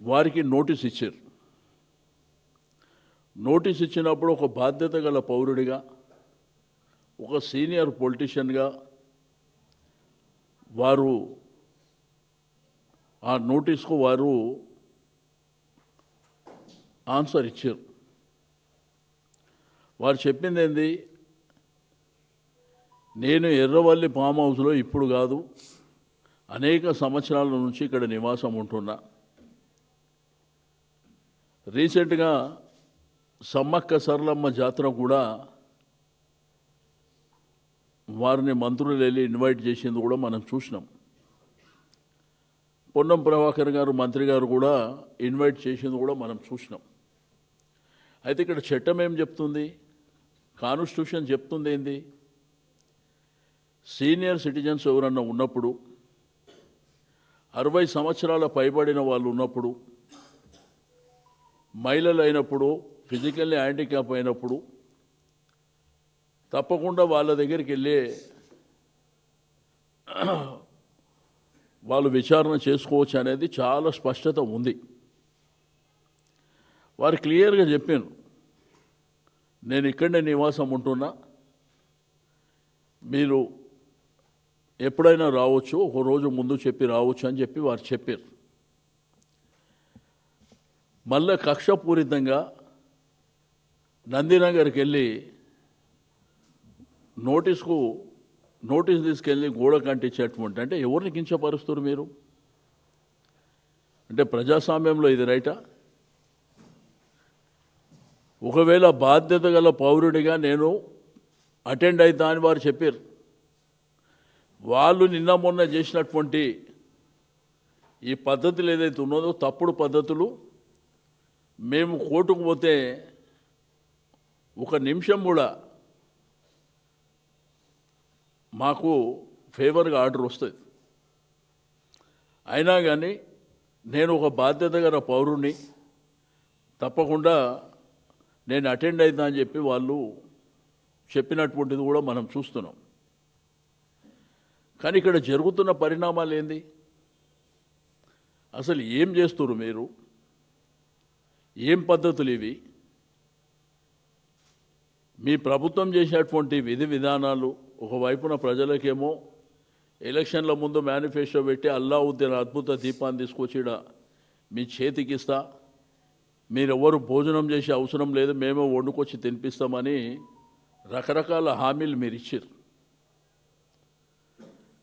వారికి నోటీస్ ఇచ్చారు. నోటీస్ ఇచ్చినప్పుడు ఒక బాధ్యత గల పౌరుడిగా, ఒక సీనియర్ పొలిటీషియన్గా వారు ఆ నోటీస్కు వారు ఆన్సర్ ఇచ్చారు. వారు చెప్పింది ఏంది, నేను ఎర్రవల్లి ఫామ్ హౌస్లో ఇప్పుడు కాదు అనేక సంవత్సరాల నుంచి ఇక్కడ నివాసం ఉంటున్నా. రీసెంట్గా సమ్మక్క సరళమ్మ జాతర కూడా వారిని మంత్రులు వెళ్ళి ఇన్వైట్ చేసింది కూడా మనం చూసినాం. పొన్నం ప్రభాకర్ గారు మంత్రి గారు కూడా ఇన్వైట్ చేసింది కూడా మనం చూసినాం. అయితే ఇక్కడ చట్టం ఏం చెప్తుంది, కాన్స్టిట్యూషన్ చెప్తుంది ఏంది, సీనియర్ సిటిజన్స్ ఎవరన్నా ఉన్నప్పుడు, 60 సంవత్సరాల పైబడిన వాళ్ళు ఉన్నప్పుడు, మహిళలు అయినప్పుడు, ఫిజికల్లీ హ్యాండిక్యాప్ అయినప్పుడు తప్పకుండా వాళ్ళ దగ్గరికి వెళ్ళి వాళ్ళు విచారణ చేసుకోవచ్చు అనేది చాలా స్పష్టత ఉంది. వారు క్లియర్గా చెప్పాను, నేను ఇక్కడనే నివాసం ఉంటున్నా, మీరు ఎప్పుడైనా రావచ్చు, ఒక రోజు ముందు చెప్పి రావచ్చు అని చెప్పి వారు చెప్పారు. మళ్ళీ కక్షపూరితంగా నందినగర్కి వెళ్ళి నోటీస్ తీసుకెళ్ళి గోడ కంటించేటువంటి, అంటే ఎవరిని కించపరుస్తారు మీరు? అంటే ప్రజాస్వామ్యంలో ఇది రైటా? ఒకవేళ బాధ్యత గల పౌరుడిగా నేను అటెండ్ అవుతా అని వారు చెప్పారు. వాళ్ళు నిన్న మొన్న చేసినటువంటి ఈ పద్ధతులు ఏదైతే ఉన్నదో తప్పుడు పద్ధతులు, మేము కోర్టుకు పోతే ఒక నిమిషం కూడా మాకు ఫేవర్గా ఆర్డర్ వస్తుంది. అయినా కానీ నేను ఒక బాధ్యత గల పౌరుని, తప్పకుండా నేను అటెండ్ అవుతా అని చెప్పి వాళ్ళు చెప్పినటువంటిది కూడా మనం చూస్తున్నాం. కానీ ఇక్కడ జరుగుతున్న పరిణామాలు ఏంది, అసలు ఏం చేస్తున్నారు మీరు, ఏం పద్ధతులు ఇవి? మీ ప్రభుత్వం చేసేటువంటి విధి విధానాలు, ఒకవైపున ప్రజలకేమో ఎలక్షన్ల ముందు మేనిఫెస్టో పెట్టి అల్లావుద్దీన్ అద్భుత దీపాన్ని తీసుకొచ్చిడ మీ చేతికిస్తా, మీరెవరు భోజనం చేసే అవసరం లేదు, మేమే వండుకొచ్చి తినిపిస్తామని రకరకాల హామీలు మీరు ఇచ్చారు.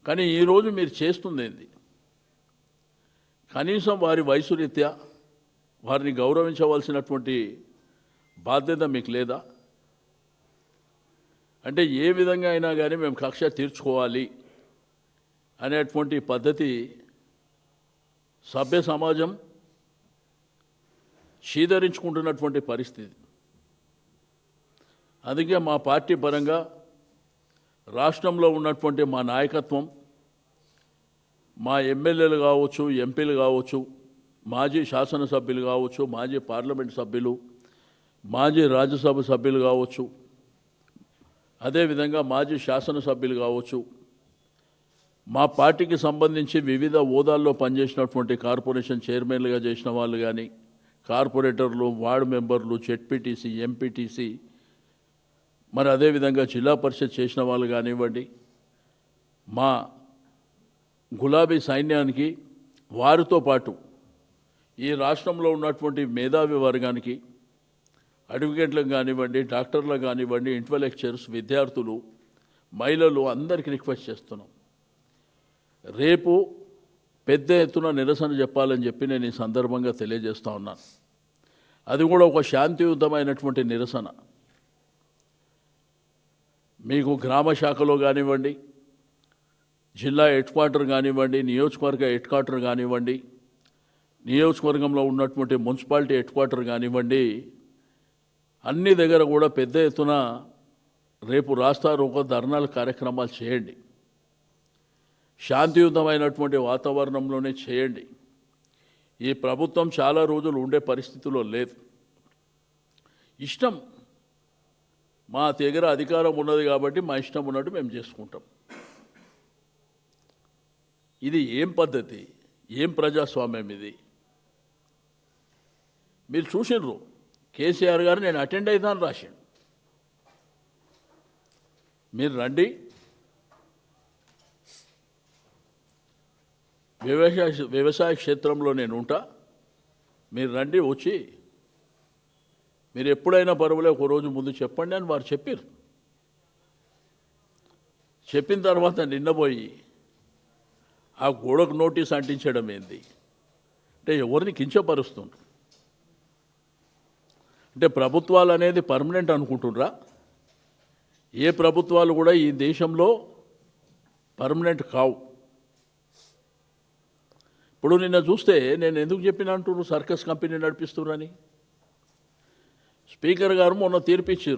కానీ ఈరోజు మీరు చేస్తుంది ఏంది? కనీసం వారి వయసు రీత్యా వారిని గౌరవించవలసినటువంటి బాధ్యత మీకు లేదా? అంటే ఏ విధంగా అయినా కానీ మేము కక్ష తీర్చుకోవాలి అనేటువంటి పద్ధతి సభ్య సమాజం చీదరించుకుంటున్నటువంటి పరిస్థితి. అందుకే మా పార్టీ పరంగా రాష్ట్రంలో ఉన్నటువంటి మా నాయకత్వం, మా ఎమ్మెల్యేలు కావచ్చు, ఎంపీలు కావచ్చు, మాజీ శాసనసభ్యులు కావచ్చు, మాజీ పార్లమెంట్ సభ్యులు, మాజీ రాజ్యసభ సభ్యులు కావచ్చు, అదేవిధంగా మాజీ శాసనసభ్యులు కావచ్చు, మా పార్టీకి సంబంధించి వివిధ హోదాల్లో పనిచేసినటువంటి కార్పొరేషన్ చైర్మన్లుగా చేసిన వాళ్ళు కానీ, కార్పొరేటర్లు, వార్డు మెంబర్లు, జెడ్పీటీసీ, ఎంపీటీసీ, మరి అదేవిధంగా జిల్లా పరిషత్ చేసిన వాళ్ళు కానివ్వండి, మా గులాబీ సైన్యానికి, వారితో పాటు ఈ రాష్ట్రంలో ఉన్నటువంటి మేధావి వర్గానికి, అడ్వకేట్లకు కానివ్వండి, డాక్టర్లకు కానివ్వండి, ఇంటలెక్చువల్స్, విద్యార్థులు, మహిళలు అందరికీ రిక్వెస్ట్ చేస్తున్నాం, రేపు పెద్ద ఎత్తున నిరసన చెప్పాలని చెప్పి నేను ఈ సందర్భంగా తెలియజేస్తూ ఉన్నాను. అది కూడా ఒక శాంతియుతమైనటువంటి నిరసన. మీకు గ్రామ శాఖలో కానివ్వండి, జిల్లా హెడ్ క్వార్టర్ కానివ్వండి, నియోజకవర్గ హెడ్ క్వార్టర్ కానివ్వండి, నియోజకవర్గంలో ఉన్నటువంటి మున్సిపాలిటీ హెడ్ క్వార్టర్ కానివ్వండి, అన్ని దగ్గర కూడా పెద్ద ఎత్తున రేపు రాస్తారోకో ధర్నాల కార్యక్రమాలు చేయండి. శాంతియుతమైనటువంటి వాతావరణంలోనే చేయండి. ఈ ప్రభుత్వం చాలా రోజులు ఉండే పరిస్థితిలో లేదు. ఇష్టం, మా దగ్గర అధికారం ఉన్నది కాబట్టి మా ఇష్టం ఉన్నట్టు మేము చేసుకుంటాం. ఇది ఏం పద్ధతి, ఏం ప్రజాస్వామ్యం ఇది? మీరు చూసినారు కేసీఆర్ గారు నేను అటెండ్ అవుతాను రాసిండు. మీరు రండి, వ్యవసాయ క్షేత్రంలో నేను ఉంటా, మీరు రండి, వచ్చి మీరు ఎప్పుడైనా పర్వాలే ఒక రోజు ముందు చెప్పండి అని వారు చెప్పారు. చెప్పిన తర్వాత నిన్నపోయి ఆ గోడకు నోటీస్ అంటించడం ఏంది అంటే ఎవరిని కించపరుస్తుండ్రు అంటే ప్రభుత్వాలు అనేది పర్మనెంట్ అనుకుంటున్నారా? ఏ ప్రభుత్వాలు కూడా ఈ దేశంలో పర్మనెంట్ కావు. ఇప్పుడు నిన్న చూస్తే నేను ఎందుకు చెప్పిన అంటున్నారు సర్కస్ కంపెనీ నడిపిస్తున్నారని. స్పీకర్ గారు మొన్న తీర్పిచ్చారు.